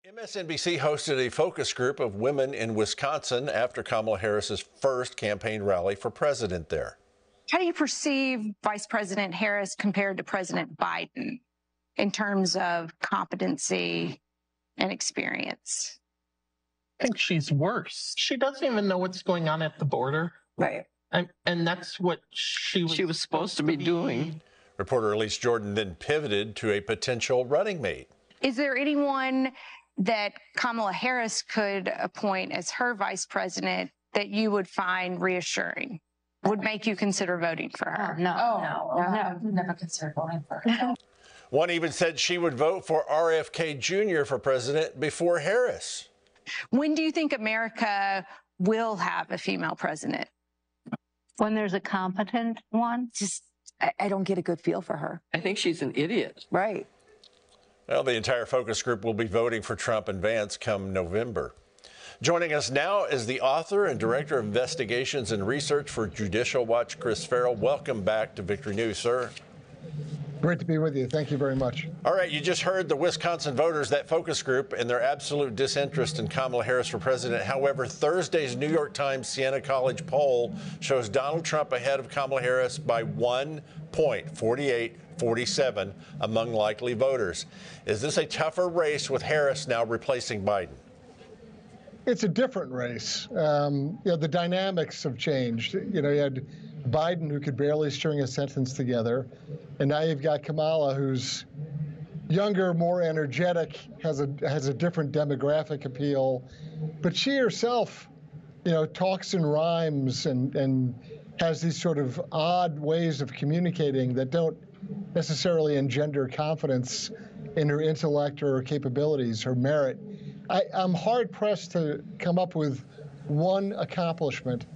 MSNBC hosted a focus group of women in Wisconsin after Kamala Harris's first campaign rally for president there. How do you perceive Vice President Harris compared to President Biden in terms of competency and experience? I think she's worse. She doesn't even know what's going on at the border. Right. And that's what she was supposed to be doing. Reporter Elise Jordan then pivoted to a potential running mate. Is there anyone that Kamala Harris could appoint as her vice president that you would find reassuring, would make you consider voting for her? No, never considered voting for her. One even said she would vote for RFK Jr. for president before Harris. When do you think America will have a female president? When there's a competent one. I don't get a good feel for her. I think she's an idiot. Right. Well, the entire focus group will be voting for Trump and Vance come November. Joining us now is the author and director of investigations and research for Judicial Watch, Chris Farrell. Welcome back to Victory News, sir. Great to be with you. Thank you very much. All right, you just heard the Wisconsin voters, that focus group, and their absolute disinterest in Kamala Harris for president. However, Thursday's New York Times Siena College poll shows Donald Trump ahead of Kamala Harris by 1 point, 48-47 among likely voters. Is this a tougher race with Harris now replacing Biden? It's a different race. The dynamics have changed. You had Biden, who could barely string a sentence together, and now you've got Kamala, who's younger, more energetic, has a different demographic appeal, but she herself, talks in rhymes and has these sort of odd ways of communicating that don't necessarily engender confidence in her intellect or her capabilities, her merit. I'm hard-pressed to come up with one accomplishment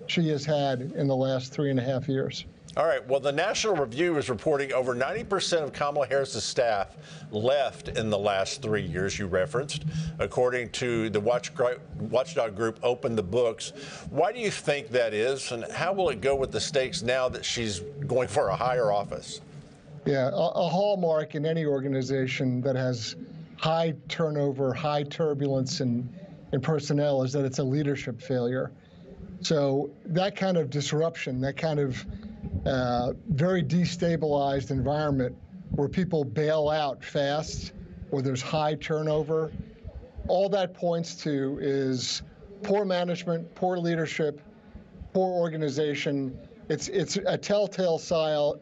she has had in the last 3.5 years. All right. Well, the National Review is reporting over 90% of Kamala Harris's staff left in the last 3 years you referenced, according to the watchdog group Open the Books. Why do you think that is, and how will it go with the stakes now that she's going for a higher office? Yeah, a hallmark in any organization that has high turnover, high turbulence in personnel is that it's a leadership failure. So that kind of disruption, that kind of very destabilized environment where people bail out fast, where there's high turnover, all that points to is poor management, poor leadership, poor organization. It's a telltale sign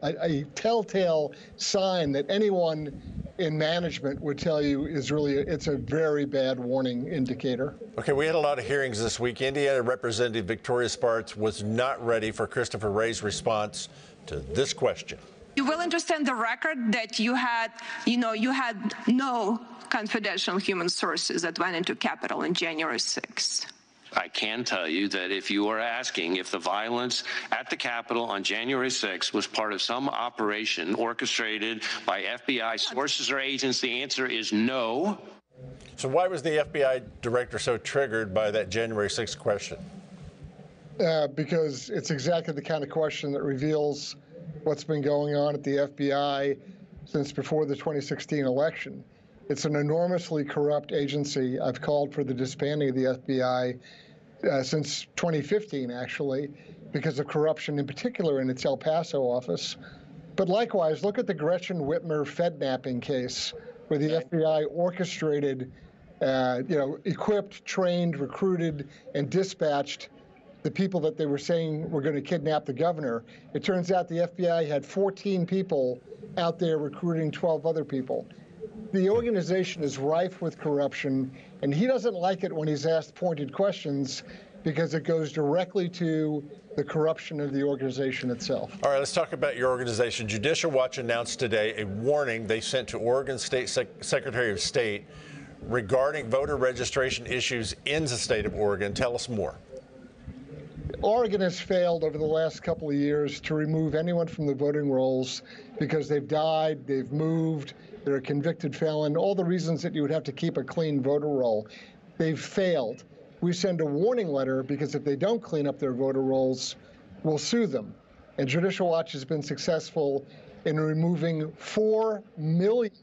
that anyone in management would tell you it's a very bad warning indicator. Okay, we had a lot of hearings this week. Indiana Representative Victoria Spartz was not ready for Christopher Wray's response to this question. You will understand the record that you had no confidential human sources that went into Capitol on January 6th. I can tell you that if you are asking if the violence at the Capitol on January 6th was part of some operation orchestrated by FBI sources or agents, the answer is no. So why was the FBI director so triggered by that January 6th question? Because it's exactly the kind of question that reveals what's been going on at the FBI since before the 2016 election. It's an enormously corrupt agency. I've called for the disbanding of the FBI since 2015, actually, because of corruption, in particular in its El Paso office. But likewise, look at the Gretchen Whitmer Fednapping case, where the FBI orchestrated, equipped, trained, recruited, and dispatched the people that they were saying were going to kidnap the governor. It turns out the FBI had 14 people out there recruiting 12 other people. The organization is rife with corruption, and he doesn't like it when he's asked pointed questions because it goes directly to the corruption of the organization itself. All right, let's talk about your organization. Judicial Watch announced today a warning they sent to Oregon State Secretary of State regarding voter registration issues in the state of Oregon. Tell us more. Oregon has failed over the last couple of years to remove anyone from the voting rolls because they've died, they've moved, they're a convicted felon, all the reasons that you would have to keep a clean voter roll. They've failed. We send a warning letter because if they don't clean up their voter rolls, we'll sue them. And Judicial Watch has been successful in removing 4 million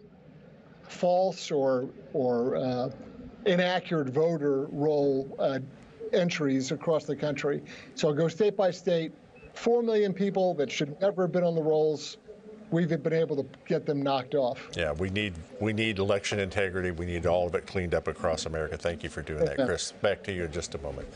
false or inaccurate voter roll entries across the country. So I'll go state by state. 4 million people that should never have been on the rolls, we've been able to get them knocked off. Yeah, we need election integrity. We need all of it cleaned up across America. Thank you for doing that, Chris. Back to you in just a moment.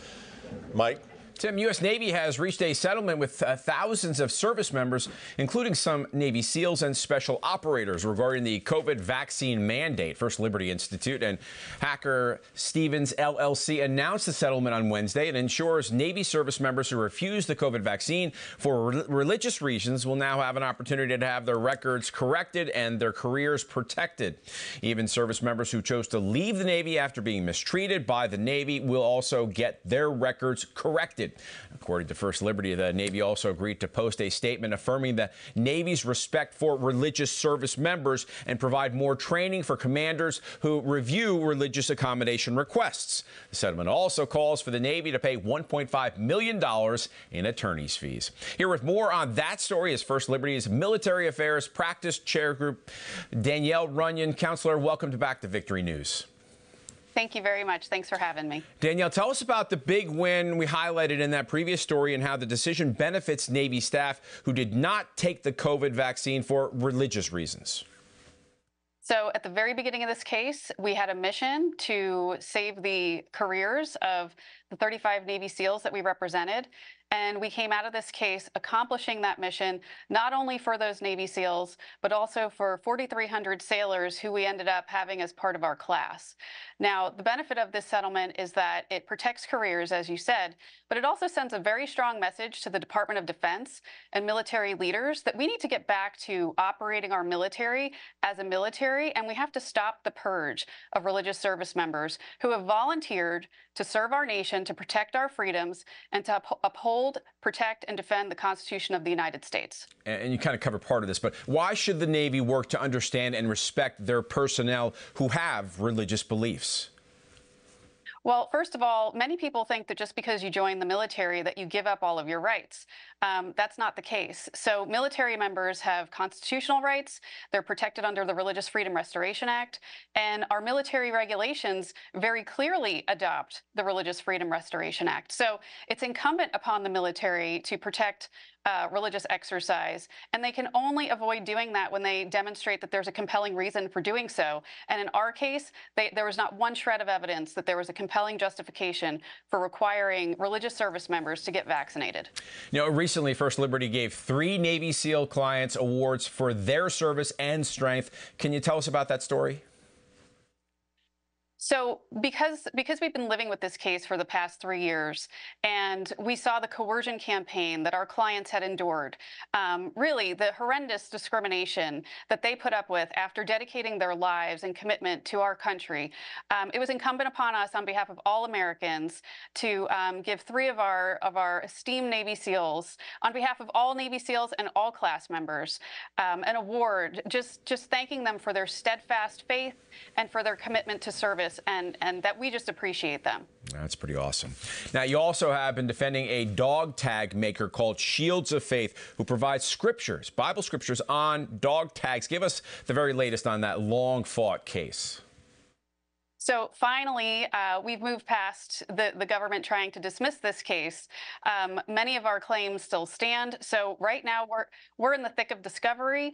Mike? Tim, U.S. Navy has reached a settlement with thousands of service members, including some Navy SEALs and special operators, regarding the COVID vaccine mandate. First Liberty Institute and Hacker Stevens LLC announced the settlement on Wednesday. It ensures Navy service members who refuse the COVID vaccine for religious reasons will now have an opportunity to have their records corrected and their careers protected. Even service members who chose to leave the Navy after being mistreated by the Navy will also get their records corrected. According to First Liberty, the Navy also agreed to post a statement affirming the Navy's respect for religious service members and provide more training for commanders who review religious accommodation requests. The settlement also calls for the Navy to pay $1.5 million in attorney's fees. Here with more on that story is First Liberty's Military Affairs Practice Chair Group, Danielle Runyon. Counselor, welcome to Back to Victory News. Thank you very much. Thanks for having me. Danielle, tell us about the big win we highlighted in that previous story and how the decision benefits Navy staff who did not take the COVID vaccine for religious reasons. So at the very beginning of this case, we had a mission to save the careers of the 35 Navy SEALs that we represented. And we came out of this case accomplishing that mission, not only for those Navy SEALs, but also for 4,300 sailors who we ended up having as part of our class. Now, the benefit of this settlement is that it protects careers, as you said, but it also sends a very strong message to the Department of Defense and military leaders that we need to get back to operating our military as a military, and we have to stop the purge of religious service members who have volunteered to serve our nation, to protect our freedoms, and to uphold, protect, and defend the Constitution of the United States. And you kind of covered part of this, but why should the Navy work to understand and respect their personnel who have religious beliefs? Well, first of all, many people think that just because you join the military that you give up all of your rights. That's not the case. So military members have constitutional rights. They're protected under the Religious Freedom Restoration Act. And our military regulations very clearly adopt the Religious Freedom Restoration Act. So it's incumbent upon the military to protect religious exercise, and they can only avoid doing that when they demonstrate that there's a compelling reason for doing so. And in our case, there was not one shred of evidence that there was a compelling justification for requiring religious service members to get vaccinated. You know, recently, First Liberty gave 3 Navy SEAL clients awards for their service and strength. Can you tell us about that story? So because we've been living with this case for the past 3 years, and we saw the coercion campaign that our clients had endured, really the horrendous discrimination that they put up with after dedicating their lives and commitment to our country, it was incumbent upon us on behalf of all Americans to give 3 of our esteemed Navy SEALs, on behalf of all Navy SEALs and all class members, an award, just thanking them for their steadfast faith and for their commitment to service. And that we just appreciate them. That's pretty awesome. Now, you also have been defending a dog tag maker called Shields of Faith, who provides scriptures, Bible scriptures on dog tags. Give us the very latest on that long-fought case. So finally, we've moved past the government trying to dismiss this case. Many of our claims still stand. So right now, we're in the thick of discovery.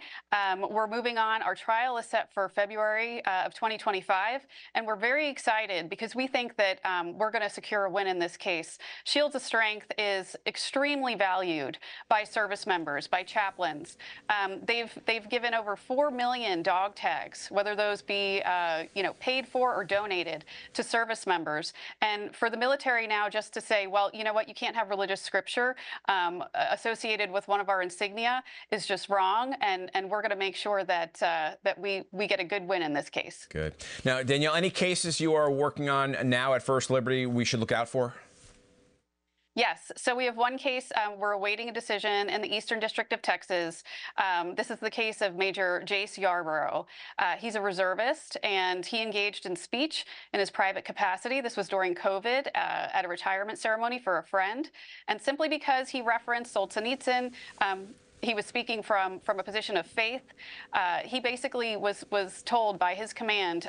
We're moving on. Our trial is set for February of 2025. And we're very excited because we think that we're going to secure a win in this case. Shields of Strength is extremely valued by service members, by chaplains. They've given over 4 million dog tags, whether those be paid for or donated to service members. And for the military now just to say, well, you know what, you can't have religious scripture associated with one of our insignia is just wrong. And we're going to make sure that that we get a good win in this case. Good. Now, Danielle, any cases you are working on now at First Liberty we should look out for? Yes. So we have one case. We're awaiting a decision in the Eastern District of Texas. This is the case of Major Jace Yarborough. He's a reservist, and he engaged in speech in his private capacity. This was during COVID at a retirement ceremony for a friend. And simply because he referenced Solzhenitsyn, he was speaking from a position of faith. He basically was told by his command,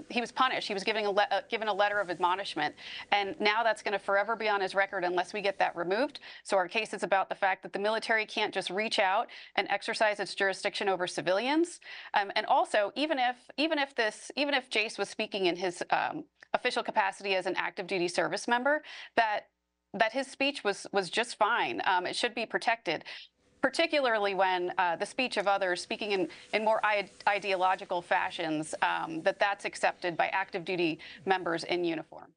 he was punished. He was given a letter of admonishment, and now that's going to forever be on his record unless we get that removed. So our case is about the fact that the military can't just reach out and exercise its jurisdiction over civilians. And also, even if Jace was speaking in his official capacity as an active duty service member, that his speech was just fine. It should be protected, particularly when the speech of others speaking in more ideological fashions, that's accepted by active duty members in uniform.